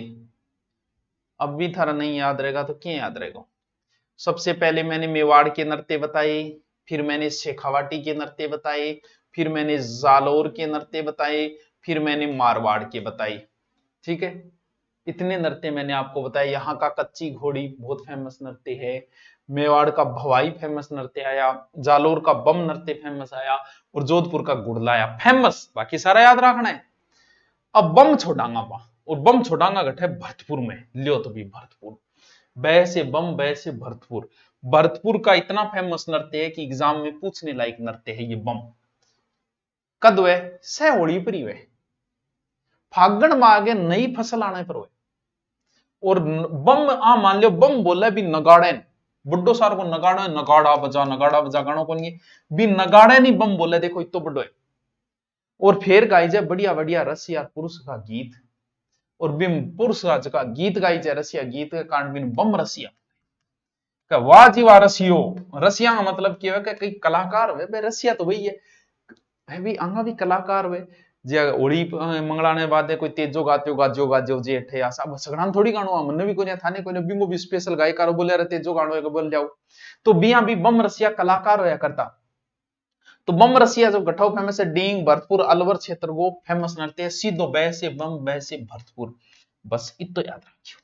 अब भी थारा नहीं याद रहेगा तो क्या याद रहेगा। सबसे पहले मैंने मेवाड़ के नृत्य बताए, फिर मैंने शेखावाटी के नृत्य बताए, फिर मैंने जालोर के नृत्य बताए, फिर मैंने मारवाड़ के बताए। ठीक है, इतने नृत्य मैंने आपको बताया। यहाँ का कच्ची घोड़ी बहुत फेमस नृत्य है, मेवाड़ का भवाई फेमस नृत्य आया, जालोर का बम नृत्य फेमस आया, और जोधपुर का गुड़ला आया फेमस। बाकी सारा याद रखना है। अब बम छोड़ांगा पा, और बम छोड़ांगा गठे भरतपुर में, लियो तो भी भरतपुर, बै से बम, बै से भरतपुर। भरतपुर का इतना फेमस नृत्य है कि एग्जाम में पूछने लायक नृत्य है ये बम। कद वे सह होली पर ही वे, फागण में आगे नई फसल आने पर वे, और बम आ मान लो बम बोले भी नगाड़े, बुड्ढो सार को नगाड़ा, नगाड़ा बजा गानो को नहीं, भी नगाड़े नहीं बम बोले, देखो इतो बड्डो है। और फिर गाई जाए बढ़िया बढ़िया रसिया पुरुष का गीत, और बिम पुरुष का गीत गाई जाए रसिया गीत के कारण बिन बम रसिया, वाह जी वाह रसियो। रसिया का मतलब क्या है कि कई कलाकार हुए, बे रसिया तो वही है भी आंगा भी कलाकार हुए। जे ओड़ी मंगलाने बाद कोई तेजो गात्यो गाजो गाजो जे ठे आसा बस सगणान थोड़ी गाणो आ, मन भी कोने थाने कोने बिंगो भी स्पेशल गायकार बोले रे तेजो गाणो है बोल जाओ, तो बिया भी बम रसिया कलाकार होया करता। तो बम रसिया जो गठो फेमस है, डींग भरतपुर अलवर क्षेत्र को फेमस नृत्य है, सीधो बै से बम बै से भरतपुर, बस इतो याद रखियो।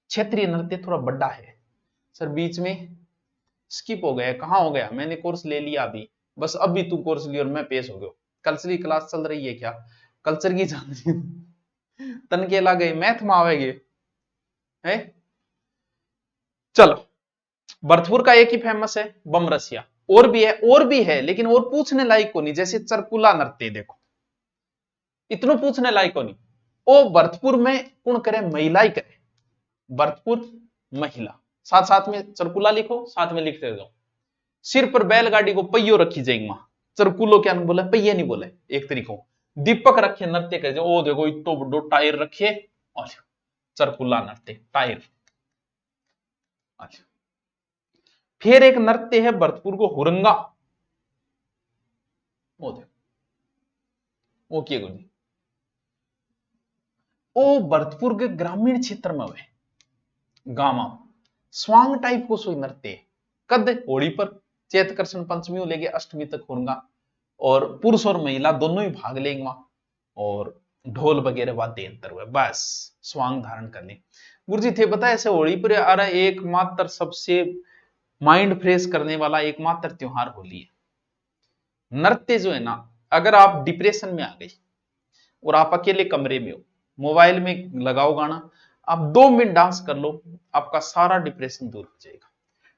क्षेत्रीय नृत्य थोड़ा बड़ा है सर, बीच में स्किप हो गया, कहां हो गया, मैंने कोर्स ले लिया अभी, बस अभी तू कोर्स लिया और मैं पेश हो गया। कल्चर की क्लास चल रही है क्या, कल्चर की चल रही तन के ला गए, मैथ में आवेगे है। चलो, भरतपुर का एक ही फेमस है बम रसिया, और भी है लेकिन और पूछने लायक को नहीं, जैसे चरकुला नृत्य देखो, इतनो पूछने लायक को नहीं। ओ भरतपुर में कौन करे, महिला ही करे, भरतपुर महिला, साथ साथ में चरकुला लिखो, साथ में लिखते जाओ। सिर पर बैलगाड़ी को पहियो रखी जाएगी वहां, चरकुलो क्या बोले, पहिए नहीं बोले एक तरीको, दीपक रखे नृत्य करे, ओ देखो इतो बड़ो टायर रखे और चरकुला नृत्य टायर। फिर एक नृत्य है भरतपुर को हुरंगा, वो देखो वो किए गुरु जी, ओ भरतपुर के ग्रामीण क्षेत्र में हुए गांव स्वांग टाइप को सोई नृत्य कद होली पर, चैत कृष्ण पंचमी लेके अष्टमी तक होगा, और पुरुष और महिला दोनों ही भाग लेंगे वहां, और ढोल वगैरह वाद्य यंत्र हुए, बस स्वांग धारण कर ले। गुरुजी थे बता ऐसे होली पर आ रहा एकमात्र सबसे माइंड फ्रेश करने वाला एकमात्र त्योहार होली है। नृत्य जो है ना, अगर आप डिप्रेशन में आ गई और आप अकेले कमरे में हो, मोबाइल में लगाओ गाना, आप 2 मिनट डांस कर लो, आपका सारा डिप्रेशन दूर हो जाएगा।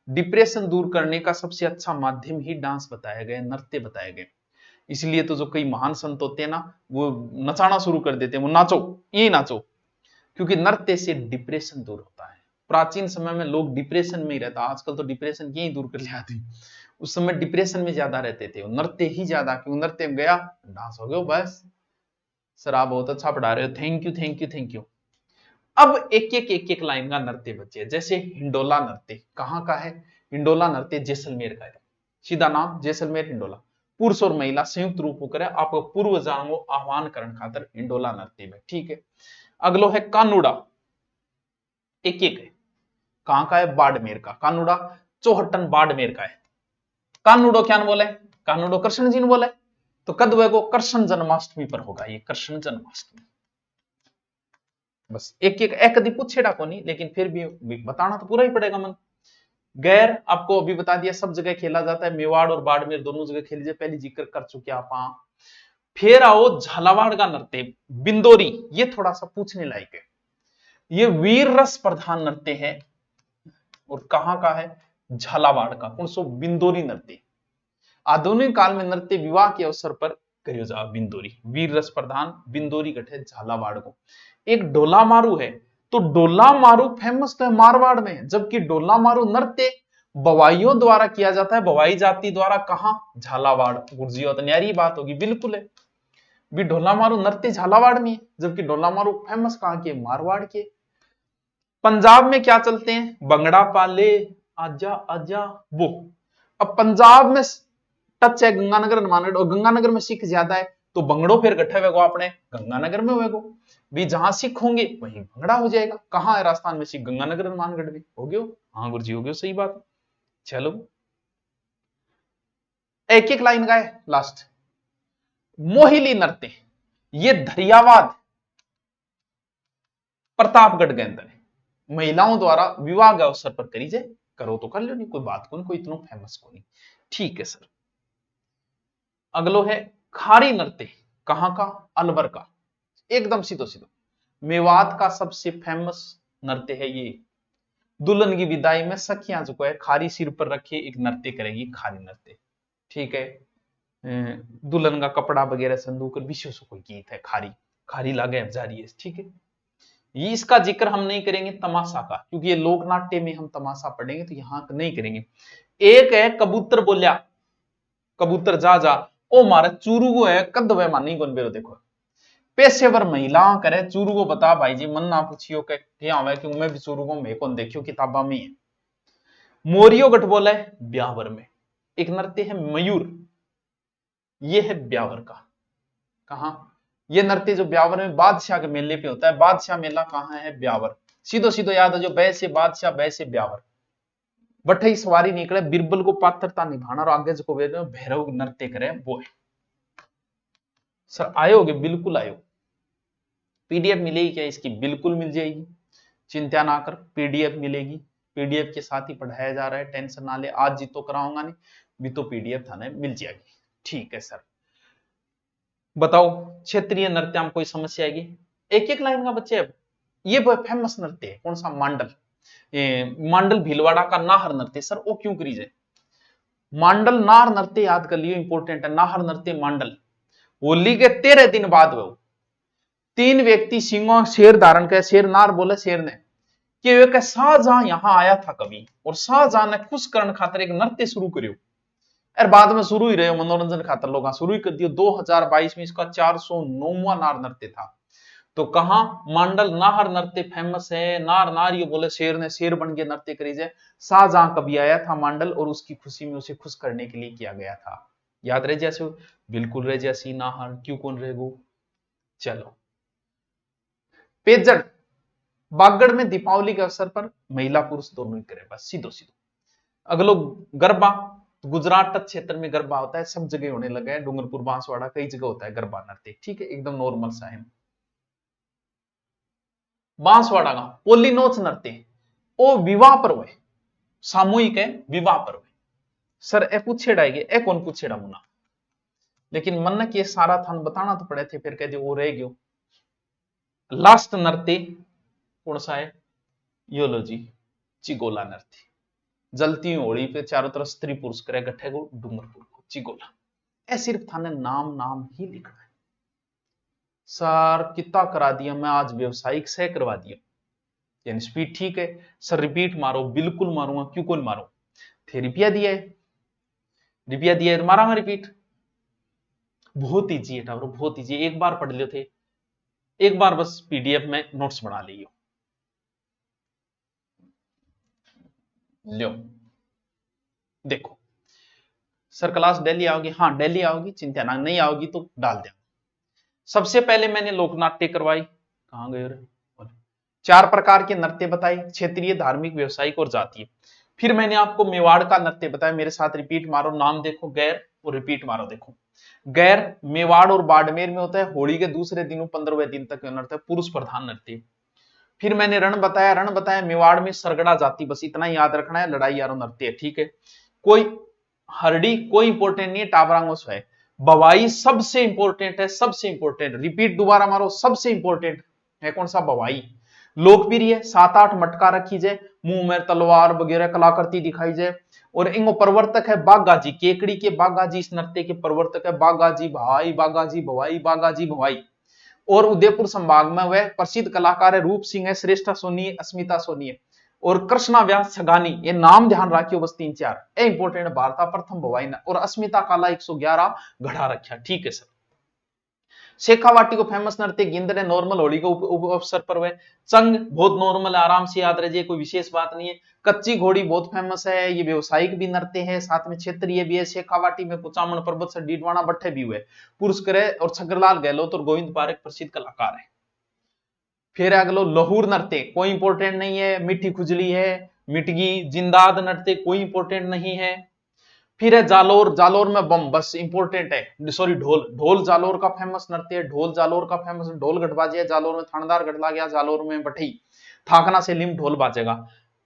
डिप्रेशन दूर करने का सबसे अच्छा माध्यम ही डांस बताया गया, नृत्य बताया गया। इसलिए तो जो कई महान संत होते हैं ना, वो नचाना शुरू कर देते हैं, वो नाचो ये नाचो, क्योंकि नृत्य से डिप्रेशन दूर होता है। प्राचीन समय में लोग डिप्रेशन में ही रहता, आजकल तो डिप्रेशन यही दूर कर ले आती, उस समय डिप्रेशन में ज्यादा रहते थे, नृत्य ही ज्यादा, क्यों नृत्य में गया डांस हो गया बस। सर आप बहुत अच्छा पढ़ा रहे हो, thank you thank you thank you. अब एक एक लाइन का नृत्य बचे, जैसे हिंडोला नृत्य कहाँ का है, हिंडोला नृत्य जैसलमेर का है, सीधा नाम जैसलमेर हिंडोला, पुरुष और महिला संयुक्त रूप होकर आपको पूर्व जानो आह्वान करण खातर हिंडोला नृत्य में, ठीक है। अगलो है कानूड़ा, एक है, कहां का है, बाड़मेर का, कानूड़ा चौहटन बाड़मेर का है। कानूड़ो क्या बोले, कानूड़ो कृष्ण जी ने बोले, तो कद वे को कृष्ण जन्माष्टमी पर होगा, ये कृष्ण जन्माष्टमी। बस एक कदी पूछेड़ा को नहीं, लेकिन फिर भी बताना तो पूरा ही पड़ेगा मन। गैर आपको अभी बता दिया, सब जगह खेला जाता है, मेवाड़ और बाड़मेर दोनों जगह खेली जाए, पहले जिक्र कर चुके आप। फिर आओ झालावाड़ का नृत्य बिंदोरी, ये थोड़ा सा पूछने लायक है, ये वीर रस प्रधान नृत्य है, और कहां का है, झालावाड़ का। कौन सो, बिंदोरी नृत्य। आधुनिक काल में नृत्य विवाह के अवसर पर करियो जा, बिंदोरी वीर रस प्रधान बिंदोरी गठे झालावाड़ को। एक डोला मारू है, तो डोला मारू फेमस तो है मारवाड़ में, जबकि डोला मारू नृत्य बवाइयों द्वारा किया जाता है, बवाई जाति द्वारा, कहां, झालावाड़। गुरुजी तो न्यारी बात होगी, बिल्कुल है भी, ढोला मारू नृत्य झालावाड़ में है, जबकि ढोला मारू फेमस कहां के, मारवाड़ के। पंजाब में क्या चलते हैं, बंगड़ा पाले आजा आजा वो। अब पंजाब में टच है गंगानगर हनुमानगढ़, और गंगानगर में सिख ज्यादा है, तो बंगड़ो फिर गठे हुए अपने गंगानगर में हुए भी, जहां सिख होंगे वहीं भंगड़ा हो जाएगा। कहां है राजस्थान में सिख, गंगानगर हनुमानगढ़ में हो गयो। हाँ गुरुजी हो गयो, सही बात। चलो एक लाइन का है लास्ट, मोहिली नृत्य, ये धरियावाद प्रतापगढ़ के अंदर है, महिलाओं द्वारा विवाह के अवसर पर करी जाए, करो तो कर लो, नहीं कोई बात को नहीं, कोई इतना फेमस को नहीं, ठीक है सर। अगलो है खारी नृत्य, कहां का, अलवर का, एकदम सीधो सीधो मेवात का सबसे फेमस नृत्य है ये। दुल्हन की विदाई में सखियां जो है खारी सिर पर रखे एक नृत्य करेगी, खारी नृत्य, ठीक है। दुल्हन का कपड़ा वगैरह संदूक विश्व से कोई गीत है, खारी खारी लागे अब जारी है, ठीक है। ये इसका जिक्र हम नहीं करेंगे तमाशा का, क्योंकि ये लोक नाट्य में हम तमाशा पढ़ेंगे, तो यहां नहीं करेंगे। एक है कबूतर बोलिया, कबूतर जा जा ओ मारे चूरू को है, कद वे मानी कौन बेरो, देखो पेशेवर महिला करे चूरू को बता भाई जी, मन ना पूछियो के क्या है, कि मैं भी चूरू को मैं कौन देखियो किताबा में है। मोरियो गठ बोला है ब्यावर में, एक नृत्य है मयूर, ये है ब्यावर का। कहा, ये नृत्य जो ब्यावर में बादशाह के मेले पे होता है, बादशाह मेला कहां है, ब्यावर। सीधो सीधो याद है, जो बै से बादशाह बै से ब्यावर, बठई सवारी निकले, बिरबल को पात्रता निभाना, और आगे जो भैरव नृत्य करे वो है। सर आयोगे, बिल्कुल आयो, पीडीएफ मिलेगी क्या इसकी, बिल्कुल मिल जाएगी, चिंता ना कर, पीडीएफ मिलेगी, पीडीएफ के साथ ही पढ़ाया जा रहा है, टेंशन ना ले, आज जी तो कराऊंगा नहीं, भी तो पीडीएफ थाने मिल जाएगी, ठीक है सर। बताओ क्षेत्रीय नृत्य में कोई समस्या आएगी, एक लाइन का बच्चे। अब ये फेमस नृत्य है, कौन सा, मांडल, मांडल भीलवाड़ा का नाहर नृत्य। सर वो क्यों करी जाए, मांडल नाहर नृत्य याद कर लियो, इंपोर्टेंट है, नाहर नृत्य मांडल। होली के 13 दिन बाद वो 3 व्यक्ति सिंहों शेर धारण कर, शेर नार बोले शेर ने, कि शाहजहां यहां आया था कभी, और शाहजहां ने खुश करण खातिर एक नृत्य शुरू करियो, यार बाद में शुरू ही रहे हो मनोरंजन खातर लोग शुरू ही कर दियो। 2022 में इसका 409वां नार नृत्य था। तो कहा मांडल नाहर नृत्य फेमस है, नार नार ये बोले शेर ने शेर बन के नृत्य करी जाए। शाहजहां कभी आया था मांडल और उसकी खुशी में उसे खुश करने के लिए किया गया था। याद रहे जैसे, बिल्कुल रहे जैसी नाहर क्यों कौन रहेगो। चलो पेजड़ बागड़ में दीपावली के अवसर पर महिला पुरुष दोनों ही करे, बस सीधो सीधो। अगलो गरबा, गुजरात तट क्षेत्र में गरबा होता है, सब जगह होने लगा है, डूंगरपुर बांसवाड़ा कई जगह होता है गरबा नृत्य, ठीक है एकदम नॉर्मल सा है। बांसवाड़ा का पोलीनोच नृत्य ओ विवाह पर्व है, सामूहिक है विवाह पर्व है। सर ए पूछेड़ा है, ए कौन पूछेड़ा मुना, लेकिन मन के सारा थान बताना तो पड़े थे, फिर कह दे वो रह गयो। लास्ट नृत्य कौन सा है, योलो जी चिगोला नृत्य। जलती होली पे चारों तरफ स्त्री पुरुष करे गठे को डूंगरपुर को चिगोला। ए सिर्फ थाने नाम नाम ही लिखना है। सर कितना करा दिया मैं आज, व्यवसायिक से करवा दिया, यानी स्पीड ठीक है। सर रिपीट मारो, बिल्कुल मारूंगा, क्यों कौन मारो, थे रुपया दिया है, रुपया दिया है तो मारा रिपीट। बहुत ईजी है टावर, बहुत ईजी, एक बार पढ़ लियो थे, एक बार बस पीडीएफ में नोट्स बना लियो। लो देखो सर क्लास डेली आओगी, हाँ डेली आओगी, चिंता ना, नहीं आओगी तो डाल दे। सबसे पहले मैंने लोकनाट्य करवाई, कहां गए रे, 4 प्रकार के नृत्य बताए, क्षेत्रीय धार्मिक व्यवसायिक और जातीय। फिर मैंने आपको मेवाड़ का नृत्य बताया, मेरे साथ रिपीट मारो, नाम देखो गैर और रिपीट मारो। देखो गैर मेवाड़ और बाड़मेर में होता है, होली के दूसरे दिनों 15वें दिन तक नृत्य, पुरुष प्रधान नृत्य। फिर मैंने रण बताया मेवाड़ में सरगड़ा जाति, बस इतना ही याद रखना है, लड़ाई यारो नृत्य है, ठीक है। कोई हरडी कोई इंपोर्टेंट नहीं है, टाबरांगोस है। बवाई सबसे इंपोर्टेंट है, सबसे इंपोर्टेंट, रिपीट दोबारा मारो, सबसे इंपोर्टेंट है कौन सा, बवाई। लोकप्रिय 7-8 मटका रखी जाए, मुंह में तलवार वगैरह कलाकृति दिखाई जाए। और इनको प्रवर्तक है बागाजी, केकड़ी के बागाजी इस नृत्य के प्रवर्तक है, बागाजी भाई, बागाजी भवाई, बागाजी भवाई। और उदयपुर संभाग में वह प्रसिद्ध कलाकार है, रूप सिंह है, श्रेष्ठा सोनी है, अस्मिता सोनी है और कृष्णा व्यास छगानी, ये नाम ध्यान रखियो बस 3-4 ए इंपोर्टेंट। भारता प्रथम भवाई और अस्मिता काला 111 घड़ा रखा, ठीक है सर। शेखावाटी को फेमस नृत्य गिंदड़ है, नॉर्मल होली के अवसर पर वह। चंग बहुत नॉर्मल आराम से याद रहे, कोई विशेष बात नहीं है। कच्ची घोड़ी बहुत फेमस है, ये व्यवसायिक भी नृत्य है, साथ में क्षेत्रीय भी है। शेखावाटी में कुचामन पर्वत से डीडवाना भट्टे भी हुए, पुरुष करे और छगरलाल गहलोत और गोविंद पारेख प्रसिद्ध कलाकार है। फिर अगलो लहूर नृत्य कोई इंपोर्टेंट नहीं है, मिट्टी खुजली है, मिटगी जिंदाद नृत्य कोई इंपोर्टेंट नहीं है। फिर है जालोर, जालोर में बम बस इंपोर्टेंट है, सॉरी ढोल, ढोल जालोर का फेमस नृत्य है, ढोल जालोर का फेमस, ढोल गढ़बाजी है जालोर में, थानेदार गढ़ गया जालोर में, बठई थाकना से लिम ढोल बाजेगा,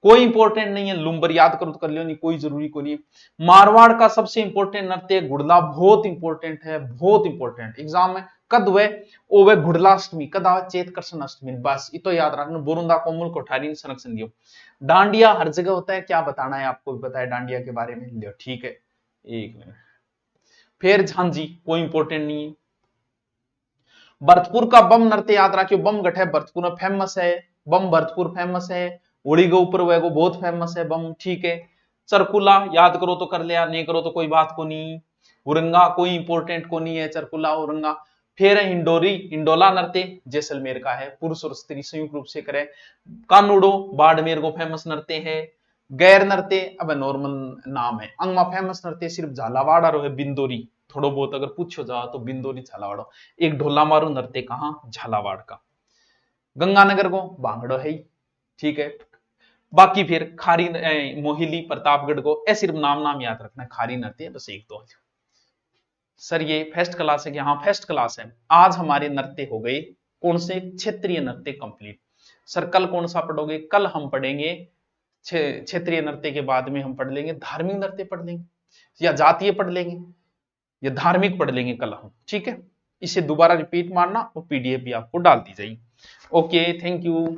कोई इंपोर्टेंट नहीं है। लुम्बर याद करो तो कर लियो, नहीं कोई जरूरी को नहीं। मारवाड़ का सबसे इंपोर्टेंट नृत्य गुड़ला, बहुत इंपोर्टेंट है, बहुत इंपोर्टेंट एग्जाम में कद वे ओ वे गुड़लाष्टमी कद आवे, चेत कृष्ण अष्टमी, बस इतो याद रखना। बोरुंदा कोमल कोठारी संरक्षण दियो। डांडिया हर जगह होता है, क्या बताना है आपको भी पता है डांडिया के बारे में, लियो ठीक है, एक मिनट। फिर झांझी कोई इंपोर्टेंट नहीं है। भरतपुर का बम नृत्य याद रखियो, बम गठे भरतपुर में फेमस है, बम भरतपुर फेमस है, होली के ऊपर वो बहुत फेमस है बम, ठीक है। चरकुला याद करो तो कर लिया, नहीं करो तो कोई बात को नहीं। उरंगा कोई इंपोर्टेंट को नहीं है, चरकुला उरंगा। फिर हिंडोरी, हिंडोला नृत्य जैसलमेर का है, पुरुष और स्त्री संयुक्त रूप से करे। कानूडो बाड़मेर को फेमस नृत्य है। गैर नृत्य अब नॉर्मल नाम है। अंगमा फेमस नृत्य सिर्फ झालावाड़ और है, बिंदोरी थोड़ो बहुत अगर पूछो जाओ तो बिंदोरी झालावाड़। एक ढोला मारू नृत्य कहां, झालावाड़ का। गंगानगर को बांगड़ो है, ठीक है। बाकी फिर खारी मोहिली प्रतापगढ़ को, ऐसे सिर्फ नाम नाम याद रखना है, खारी नृत्य बस एक दो। सर ये फेस्ट क्लास है कि, हाँ फेस्ट क्लास है। आज हमारे नृत्य हो गए कौन से, क्षेत्रीय नृत्य कंप्लीट। सर कल कौन सा पढ़ोगे, कल हम पढ़ेंगे क्षेत्रीय नृत्य के बाद में हम पढ़ लेंगे धार्मिक नृत्य पढ़ लेंगे, या जातीय पढ़ लेंगे, या धार्मिक पढ़ लेंगे कल हम, ठीक है। इसे दोबारा रिपीट मारना और पीडीएफ भी आपको डाल दी जाएगी। Okay thank you.